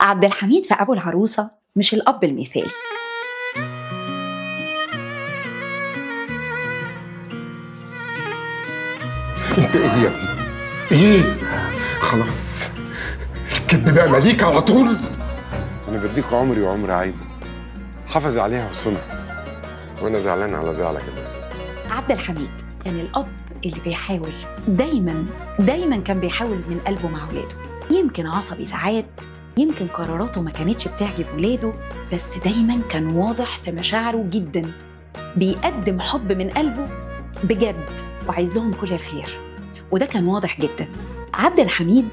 عبد الحميد في أبو العروسة مش الأب المثالي. انت ايه يا ابني؟ ايه؟ خلاص الكدب بقى مليك على طول. انا بديك عمري وعمر عايده، حافظ عليها وصونها، وانا زعلان على زعلك يا باشا. عبد الحميد كان الأب اللي بيحاول دايما كان بيحاول من قلبه مع ولاده. يمكن عصبي ساعات، يمكن قراراته ما كانتش بتعجب ولاده، بس دايما كان واضح في مشاعره جدا، بيقدم حب من قلبه بجد وعايز لهم كل الخير، وده كان واضح جدا. عبد الحميد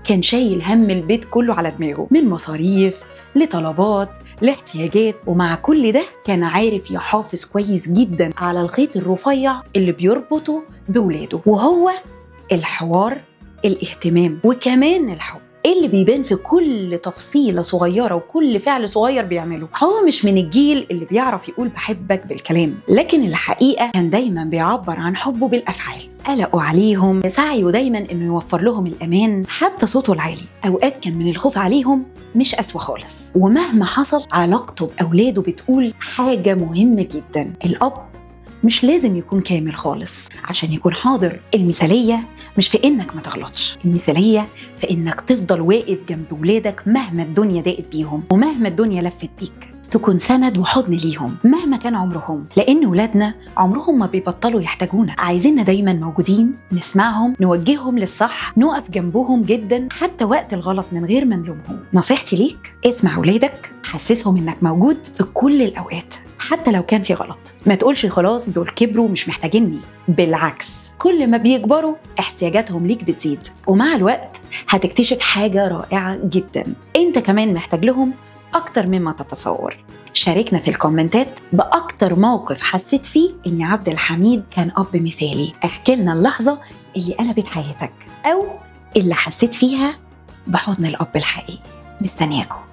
كان شايل هم البيت كله على دماغه، من مصاريف لطلبات لاحتياجات، ومع كل ده كان عارف يحافظ كويس جدا على الخيط الرفيع اللي بيربطه بولاده، وهو الحوار، الاهتمام، وكمان الحب اللي بيبان في كل تفصيلة صغيرة وكل فعل صغير بيعمله. هو مش من الجيل اللي بيعرف يقول بحبك بالكلام، لكن الحقيقة كان دايما بيعبر عن حبه بالأفعال. قلقوا عليهم، سعيه دايما انه يوفر لهم الأمان، حتى صوته العالي أوقات كان من الخوف عليهم مش قسوة خالص. ومهما حصل علاقته بأولاده بتقول حاجة مهمة جدا: الأب مش لازم يكون كامل خالص عشان يكون حاضر. المثالية مش في إنك ما تغلطش، المثالية في إنك تفضل واقف جنب ولادك مهما الدنيا ضاقت بيهم ومهما الدنيا لفت بيك، تكون سند وحضن ليهم مهما كان عمرهم، لأن ولادنا عمرهم ما بيبطلوا يحتاجونا، عايزيننا دايما موجودين، نسمعهم، نوجههم للصح، نقف جنبهم جدا حتى وقت الغلط من غير ما نلومهم. نصيحتي ليك: اسمع ولادك، حسسهم إنك موجود في كل الأوقات حتى لو كان في غلط. ما تقولش خلاص دول كبروا مش محتاجيني، بالعكس، كل ما بيكبروا احتياجاتهم ليك بتزيد، ومع الوقت هتكتشف حاجة رائعة جدا: انت كمان محتاج لهم أكتر مما تتصور. شاركنا في الكومنتات بأكتر موقف حسيت فيه إن عبد الحميد كان أب مثالي. احكي لنا اللحظة اللي قلبت حياتك أو اللي حسيت فيها بحضن الأب الحقيقي. مستنياكم.